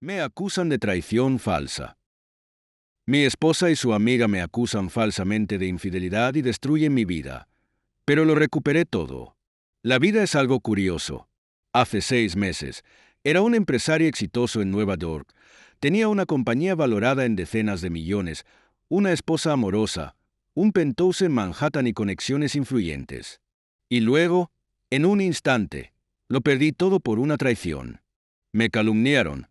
Me acusan de traición falsa. Mi esposa y su amiga me acusan falsamente de infidelidad y destruyen mi vida. Pero lo recuperé todo. La vida es algo curioso. Hace 6 meses, era un empresario exitoso en Nueva York. Tenía una compañía valorada en decenas de millones, una esposa amorosa, un penthouse en Manhattan y conexiones influyentes. Y luego, en un instante, lo perdí todo por una traición. Me calumniaron,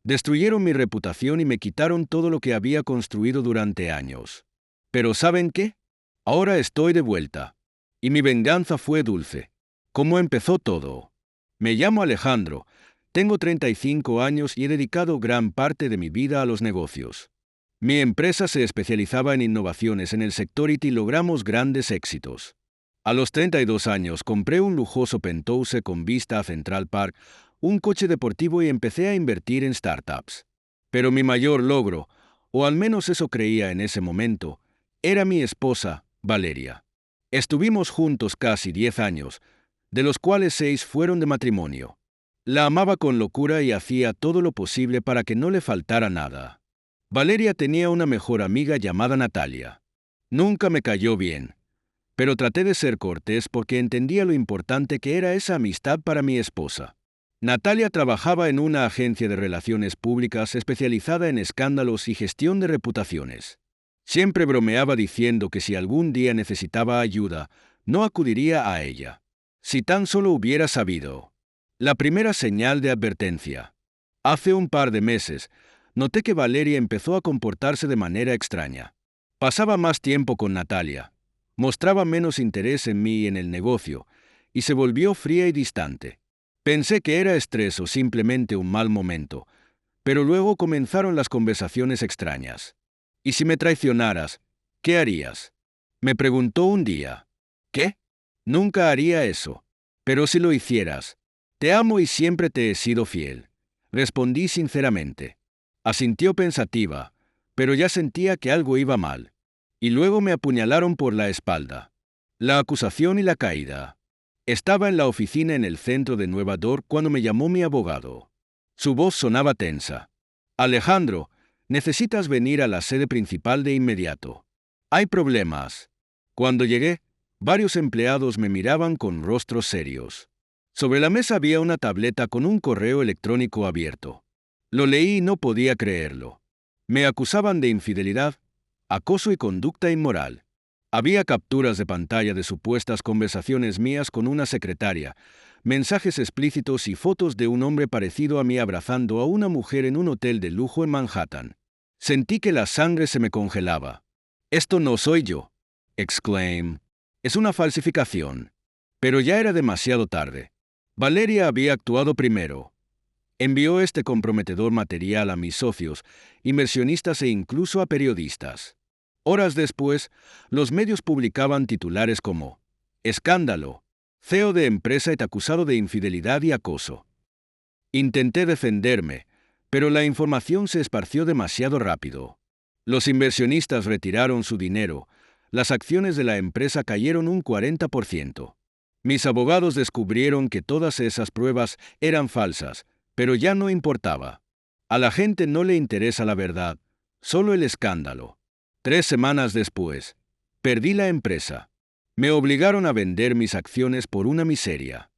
destruyeron mi reputación y me quitaron todo lo que había construido durante años. Pero ¿saben qué? Ahora estoy de vuelta. Y mi venganza fue dulce. ¿Cómo empezó todo? Me llamo Alejandro, tengo 35 años y he dedicado gran parte de mi vida a los negocios. Mi empresa se especializaba en innovaciones en el sector IT y logramos grandes éxitos. A los 32 años compré un lujoso penthouse con vista a Central Park, un coche deportivo y empecé a invertir en startups. Pero mi mayor logro, o al menos eso creía en ese momento, era mi esposa, Valeria. Estuvimos juntos casi 10 años, de los cuales 6 fueron de matrimonio. La amaba con locura y hacía todo lo posible para que no le faltara nada. Valeria tenía una mejor amiga llamada Natalia. Nunca me cayó bien, pero traté de ser cortés porque entendía lo importante que era esa amistad para mi esposa. Natalia trabajaba en una agencia de relaciones públicas especializada en escándalos y gestión de reputaciones. Siempre bromeaba diciendo que si algún día necesitaba ayuda, no acudiría a ella. Si tan solo hubiera sabido. La primera señal de advertencia. Hace un par de meses, noté que Valeria empezó a comportarse de manera extraña. Pasaba más tiempo con Natalia, mostraba menos interés en mí y en el negocio, y se volvió fría y distante. Pensé que era estrés o simplemente un mal momento, pero luego comenzaron las conversaciones extrañas. ¿Y si me traicionaras, qué harías? Me preguntó un día. ¿Qué? Nunca haría eso. Pero si lo hicieras. Te amo y siempre te he sido fiel. Respondí sinceramente. Asintió pensativa, pero ya sentía que algo iba mal. Y luego me apuñalaron por la espalda. La acusación y la caída. Estaba en la oficina en el centro de Nueva York cuando me llamó mi abogado. Su voz sonaba tensa. Alejandro, necesitas venir a la sede principal de inmediato. Hay problemas. Cuando llegué, varios empleados me miraban con rostros serios. Sobre la mesa había una tableta con un correo electrónico abierto. Lo leí y no podía creerlo. Me acusaban de infidelidad, acoso y conducta inmoral. Había capturas de pantalla de supuestas conversaciones mías con una secretaria, mensajes explícitos y fotos de un hombre parecido a mí abrazando a una mujer en un hotel de lujo en Manhattan. Sentí que la sangre se me congelaba. «Esto no soy yo», exclamé. «Es una falsificación». Pero ya era demasiado tarde. Valeria había actuado primero. Envió este comprometedor material a mis socios, inversionistas e incluso a periodistas. Horas después, los medios publicaban titulares como «Escándalo. CEO de empresa es acusado de infidelidad y acoso». Intenté defenderme, pero la información se esparció demasiado rápido. Los inversionistas retiraron su dinero, las acciones de la empresa cayeron un 40%. Mis abogados descubrieron que todas esas pruebas eran falsas, pero ya no importaba. A la gente no le interesa la verdad, solo el escándalo. 3 semanas después, perdí la empresa. Me obligaron a vender mis acciones por una miseria.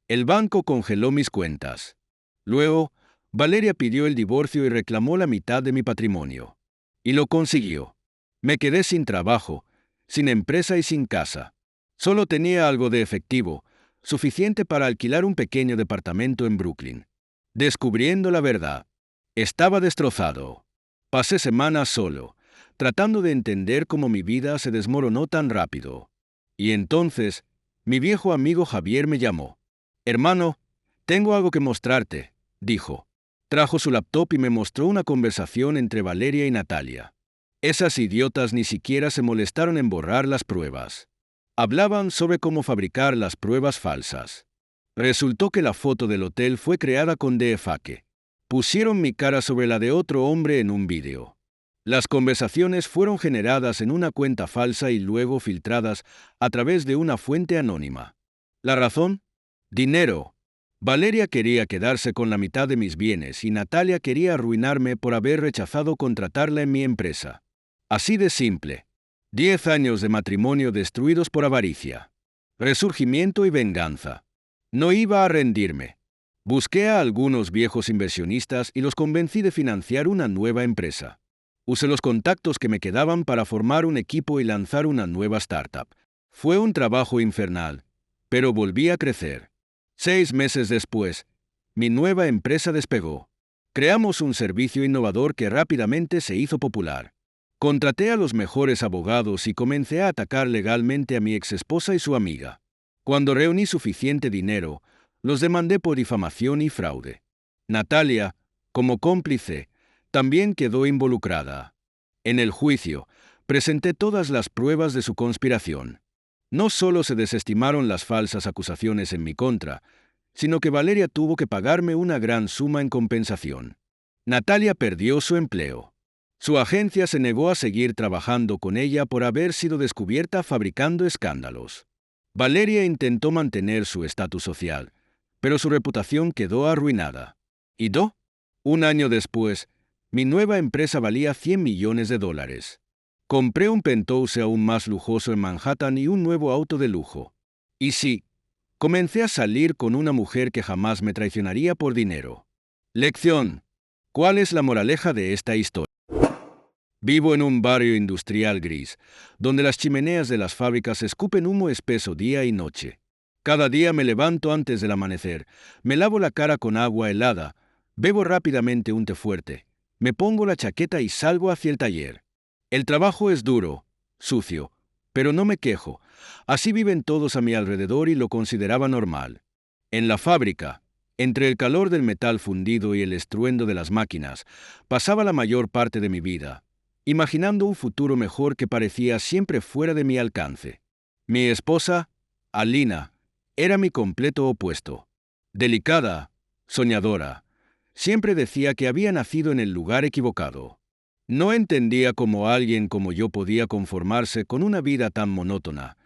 El banco congeló mis cuentas. Luego, Valeria pidió el divorcio y reclamó la mitad de mi patrimonio. Y lo consiguió. Me quedé sin trabajo, sin empresa y sin casa. Solo tenía algo de efectivo, suficiente para alquilar un pequeño departamento en Brooklyn. Descubriendo la verdad. Estaba destrozado. Pasé semanas solo, tratando de entender cómo mi vida se desmoronó tan rápido. Y entonces, mi viejo amigo Javier me llamó. «Hermano, tengo algo que mostrarte», dijo. Trajo su laptop y me mostró una conversación entre Valeria y Natalia. Esas idiotas ni siquiera se molestaron en borrar las pruebas. Hablaban sobre cómo fabricar las pruebas falsas. Resultó que la foto del hotel fue creada con deepfake. Pusieron mi cara sobre la de otro hombre en un vídeo. Las conversaciones fueron generadas en una cuenta falsa y luego filtradas a través de una fuente anónima. ¿La razón? Dinero. Valeria quería quedarse con la mitad de mis bienes y Natalia quería arruinarme por haber rechazado contratarla en mi empresa. Así de simple. 10 años de matrimonio destruidos por avaricia. Resurgimiento y venganza. No iba a rendirme. Busqué a algunos viejos inversionistas y los convencí de financiar una nueva empresa. Usé los contactos que me quedaban para formar un equipo y lanzar una nueva startup. Fue un trabajo infernal, pero volví a crecer. 6 meses después, mi nueva empresa despegó. Creamos un servicio innovador que rápidamente se hizo popular. Contraté a los mejores abogados y comencé a atacar legalmente a mi exesposa y su amiga. Cuando reuní suficiente dinero, los demandé por difamación y fraude. Natalia, como cómplice, también quedó involucrada. En el juicio, presenté todas las pruebas de su conspiración. No solo se desestimaron las falsas acusaciones en mi contra, sino que Valeria tuvo que pagarme una gran suma en compensación. Natalia perdió su empleo. Su agencia se negó a seguir trabajando con ella por haber sido descubierta fabricando escándalos. Valeria intentó mantener su estatus social, pero su reputación quedó arruinada. ¿Y un año después, mi nueva empresa valía $100 millones. Compré un penthouse aún más lujoso en Manhattan y un nuevo auto de lujo. Y sí, comencé a salir con una mujer que jamás me traicionaría por dinero. Lección. ¿Cuál es la moraleja de esta historia? Vivo en un barrio industrial gris, donde las chimeneas de las fábricas escupen humo espeso día y noche. Cada día me levanto antes del amanecer, me lavo la cara con agua helada, bebo rápidamente un té fuerte, me pongo la chaqueta y salgo hacia el taller. El trabajo es duro, sucio, pero no me quejo. Así viven todos a mi alrededor y lo consideraba normal. En la fábrica, entre el calor del metal fundido y el estruendo de las máquinas, pasaba la mayor parte de mi vida, imaginando un futuro mejor que parecía siempre fuera de mi alcance. Mi esposa, Alina, era mi completo opuesto. Delicada, soñadora, siempre decía que había nacido en el lugar equivocado. No entendía cómo alguien como yo podía conformarse con una vida tan monótona,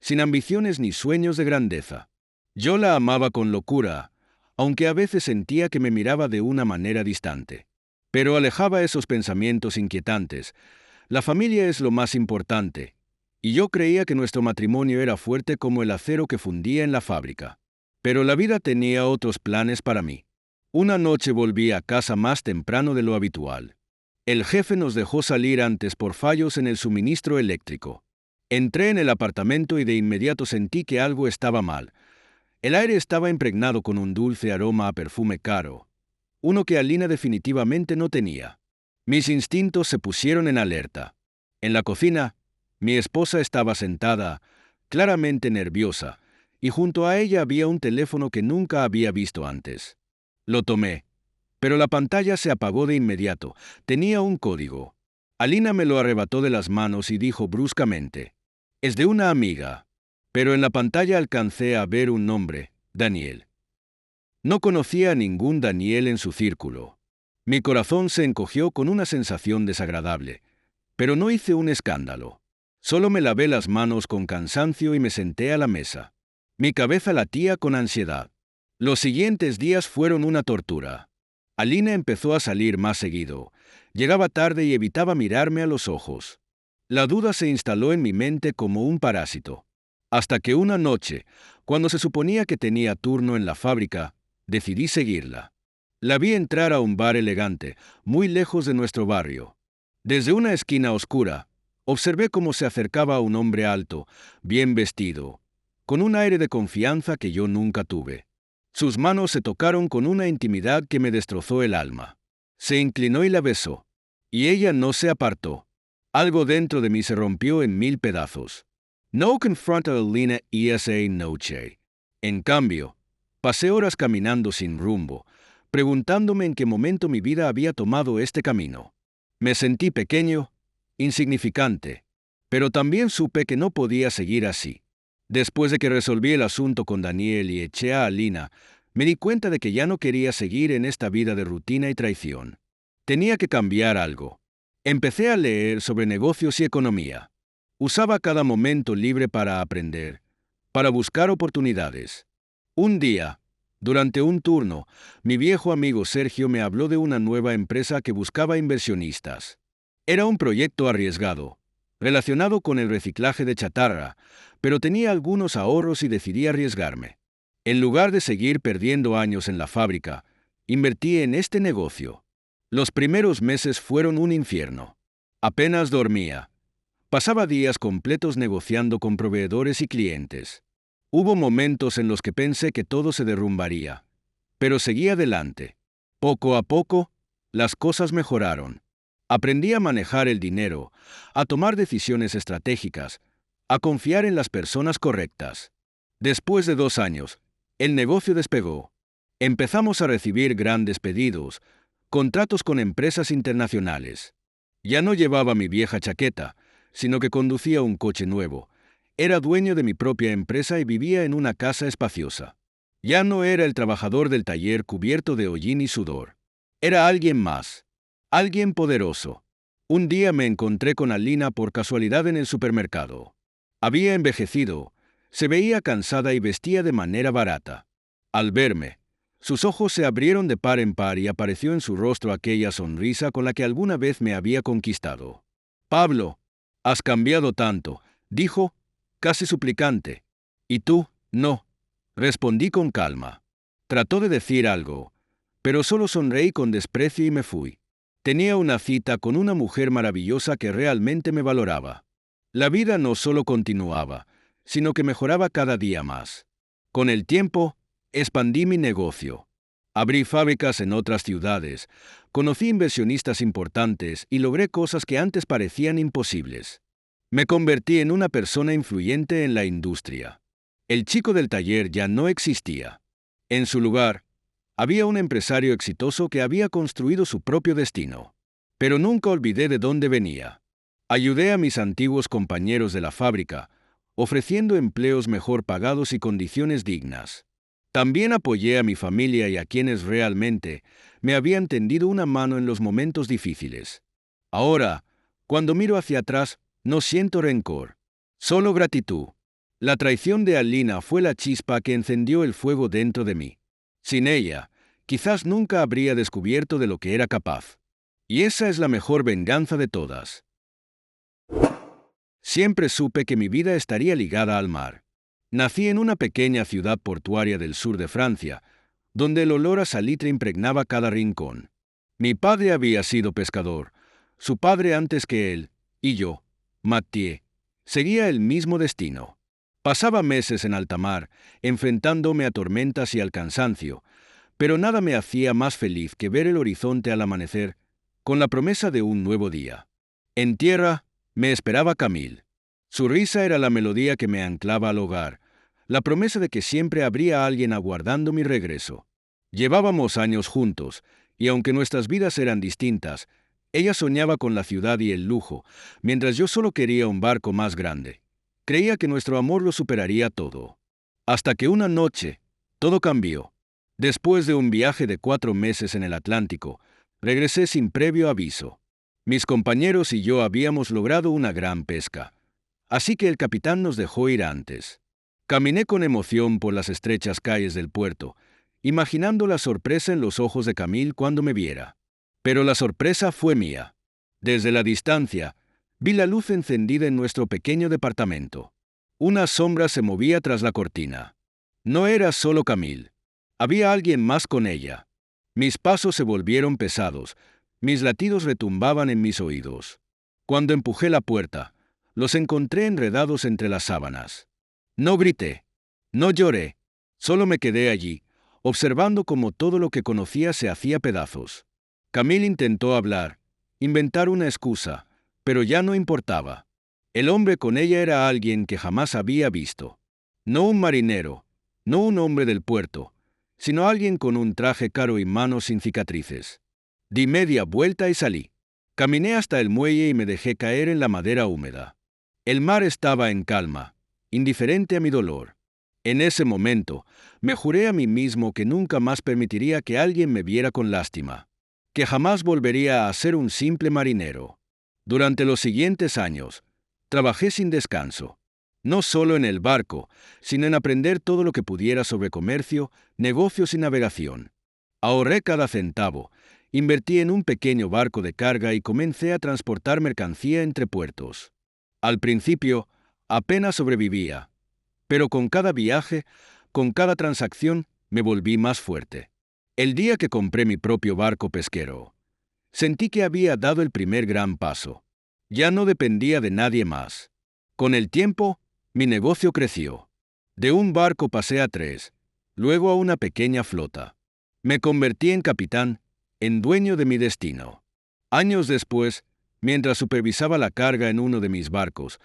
sin ambiciones ni sueños de grandeza. Yo la amaba con locura, aunque a veces sentía que me miraba de una manera distante. Pero alejaba esos pensamientos inquietantes. La familia es lo más importante, y yo creía que nuestro matrimonio era fuerte como el acero que fundía en la fábrica. Pero la vida tenía otros planes para mí. Una noche volví a casa más temprano de lo habitual. El jefe nos dejó salir antes por fallos en el suministro eléctrico. Entré en el apartamento y de inmediato sentí que algo estaba mal. El aire estaba impregnado con un dulce aroma a perfume caro, uno que Alina definitivamente no tenía. Mis instintos se pusieron en alerta. En la cocina, mi esposa estaba sentada, claramente nerviosa, y junto a ella había un teléfono que nunca había visto antes. Lo tomé, pero la pantalla se apagó de inmediato. Tenía un código. Alina me lo arrebató de las manos y dijo bruscamente: «Es de una amiga». Pero en la pantalla alcancé a ver un nombre: Daniel. No conocía a ningún Daniel en su círculo. Mi corazón se encogió con una sensación desagradable, pero no hice un escándalo. Solo me lavé las manos con cansancio y me senté a la mesa. Mi cabeza latía con ansiedad. Los siguientes días fueron una tortura. Alina empezó a salir más seguido. Llegaba tarde y evitaba mirarme a los ojos. La duda se instaló en mi mente como un parásito. Hasta que una noche, cuando se suponía que tenía turno en la fábrica, decidí seguirla. La vi entrar a un bar elegante, muy lejos de nuestro barrio. Desde una esquina oscura, observé cómo se acercaba a un hombre alto, bien vestido, con un aire de confianza que yo nunca tuve. Sus manos se tocaron con una intimidad que me destrozó el alma. Se inclinó y la besó, y ella no se apartó. Algo dentro de mí se rompió en 1000 pedazos. No confronto a Alina esa noche. En cambio, pasé horas caminando sin rumbo, preguntándome en qué momento mi vida había tomado este camino. Me sentí pequeño, insignificante, pero también supe que no podía seguir así. Después de que resolví el asunto con Daniel y eché a Alina, me di cuenta de que ya no quería seguir en esta vida de rutina y traición. Tenía que cambiar algo. Empecé a leer sobre negocios y economía. Usaba cada momento libre para aprender, para buscar oportunidades. Un día, Durante un turno, mi viejo amigo Sergio me habló de una nueva empresa que buscaba inversionistas. Era un proyecto arriesgado, relacionado con el reciclaje de chatarra, pero tenía algunos ahorros y decidí arriesgarme. En lugar de seguir perdiendo años en la fábrica, invertí en este negocio. Los primeros meses fueron un infierno. Apenas dormía. Pasaba días completos negociando con proveedores y clientes. Hubo momentos en los que pensé que todo se derrumbaría, pero seguí adelante. Poco a poco, las cosas mejoraron. Aprendí a manejar el dinero, a tomar decisiones estratégicas, a confiar en las personas correctas. Después de 2 años, el negocio despegó. Empezamos a recibir grandes pedidos, contratos con empresas internacionales. Ya no llevaba mi vieja chaqueta, sino que conducía un coche nuevo. Era dueño de mi propia empresa y vivía en una casa espaciosa. Ya no era el trabajador del taller cubierto de hollín y sudor. Era alguien más. Alguien poderoso. Un día me encontré con Alina por casualidad en el supermercado. Había envejecido, se veía cansada y vestía de manera barata. Al verme, sus ojos se abrieron de par en par y apareció en su rostro aquella sonrisa con la que alguna vez me había conquistado. «Pablo, has cambiado tanto», dijo, casi suplicante. «¿Y tú? No», respondí con calma. Trató de decir algo, pero solo sonreí con desprecio y me fui. Tenía una cita con una mujer maravillosa que realmente me valoraba. La vida no solo continuaba, sino que mejoraba cada día más. Con el tiempo, expandí mi negocio. Abrí fábricas en otras ciudades, conocí inversionistas importantes y logré cosas que antes parecían imposibles. Me convertí en una persona influyente en la industria. El chico del taller ya no existía. En su lugar, había un empresario exitoso que había construido su propio destino. Pero nunca olvidé de dónde venía. Ayudé a mis antiguos compañeros de la fábrica, ofreciendo empleos mejor pagados y condiciones dignas. También apoyé a mi familia y a quienes realmente me habían tendido una mano en los momentos difíciles. Ahora, cuando miro hacia atrás, no siento rencor, solo gratitud. La traición de Alina fue la chispa que encendió el fuego dentro de mí. Sin ella, quizás nunca habría descubierto de lo que era capaz. Y esa es la mejor venganza de todas. Siempre supe que mi vida estaría ligada al mar. Nací en una pequeña ciudad portuaria del sur de Francia, donde el olor a salitre impregnaba cada rincón. Mi padre había sido pescador, su padre antes que él, y yo, Mathieu, seguía el mismo destino. Pasaba meses en alta mar, enfrentándome a tormentas y al cansancio, pero nada me hacía más feliz que ver el horizonte al amanecer, con la promesa de un nuevo día. En tierra, me esperaba Camille. Su risa era la melodía que me anclaba al hogar, la promesa de que siempre habría alguien aguardando mi regreso. Llevábamos años juntos, y aunque nuestras vidas eran distintas, ella soñaba con la ciudad y el lujo, mientras yo solo quería un barco más grande. Creía que nuestro amor lo superaría todo. Hasta que una noche, todo cambió. Después de un viaje de 4 meses en el Atlántico, regresé sin previo aviso. Mis compañeros y yo habíamos logrado una gran pesca, así que el capitán nos dejó ir antes. Caminé con emoción por las estrechas calles del puerto, imaginando la sorpresa en los ojos de Camille cuando me viera. Pero la sorpresa fue mía. Desde la distancia, vi la luz encendida en nuestro pequeño departamento. Una sombra se movía tras la cortina. No era solo Camille. Había alguien más con ella. Mis pasos se volvieron pesados, mis latidos retumbaban en mis oídos. Cuando empujé la puerta, los encontré enredados entre las sábanas. No grité, no lloré, solo me quedé allí, observando cómo todo lo que conocía se hacía pedazos. Camille intentó hablar, inventar una excusa, pero ya no importaba. El hombre con ella era alguien que jamás había visto. No un marinero, no un hombre del puerto, sino alguien con un traje caro y manos sin cicatrices. Di media vuelta y salí. Caminé hasta el muelle y me dejé caer en la madera húmeda. El mar estaba en calma, indiferente a mi dolor. En ese momento, me juré a mí mismo que nunca más permitiría que alguien me viera con lástima, que jamás volvería a ser un simple marinero. Durante los siguientes años, trabajé sin descanso. no solo en el barco, sino en aprender todo lo que pudiera sobre comercio, negocios y navegación. Ahorré cada centavo, invertí en un pequeño barco de carga y comencé a transportar mercancía entre puertos. Al principio, apenas sobrevivía, pero con cada viaje, con cada transacción, me volví más fuerte. El día que compré mi propio barco pesquero, sentí que había dado el primer gran paso. Ya no dependía de nadie más. Con el tiempo, mi negocio creció. De un barco pasé a 3, luego a una pequeña flota. Me convertí en capitán, en dueño de mi destino. Años después, mientras supervisaba la carga en uno de mis barcos,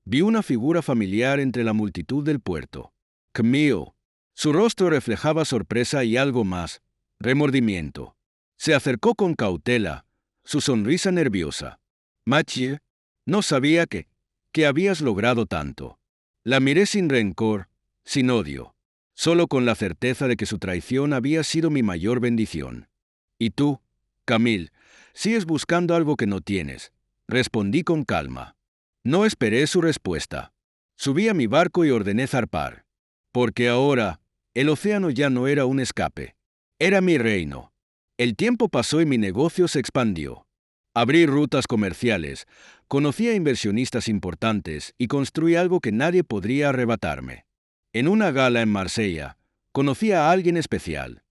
vi una figura familiar entre la multitud del puerto. Camille. Su rostro reflejaba sorpresa y algo más, remordimiento. Se acercó con cautela, su sonrisa nerviosa. Mathieu, no sabía que habías logrado tanto. La miré sin rencor, sin odio, solo con la certeza de que su traición había sido mi mayor bendición. ¿Y tú, Camille, sigues buscando algo que no tienes? Respondí con calma. No esperé su respuesta. Subí a mi barco y ordené zarpar. Porque ahora, el océano ya no era un escape. Era mi reino. El tiempo pasó y mi negocio se expandió. Abrí rutas comerciales, conocí a inversionistas importantes y construí algo que nadie podría arrebatarme. En una gala en Marsella, conocí a alguien especial.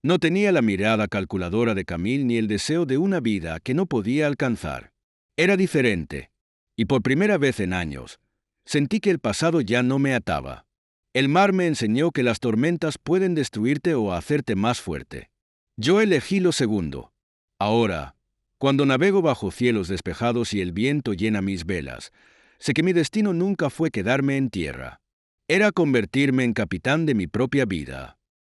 No tenía la mirada calculadora de Camille ni el deseo de una vida que no podía alcanzar. Era diferente, y por primera vez en años, sentí que el pasado ya no me ataba. El mar me enseñó que las tormentas pueden destruirte o hacerte más fuerte. Yo elegí lo segundo. Ahora, cuando navego bajo cielos despejados y el viento llena mis velas, sé que mi destino nunca fue quedarme en tierra. Era convertirme en capitán de mi propia vida.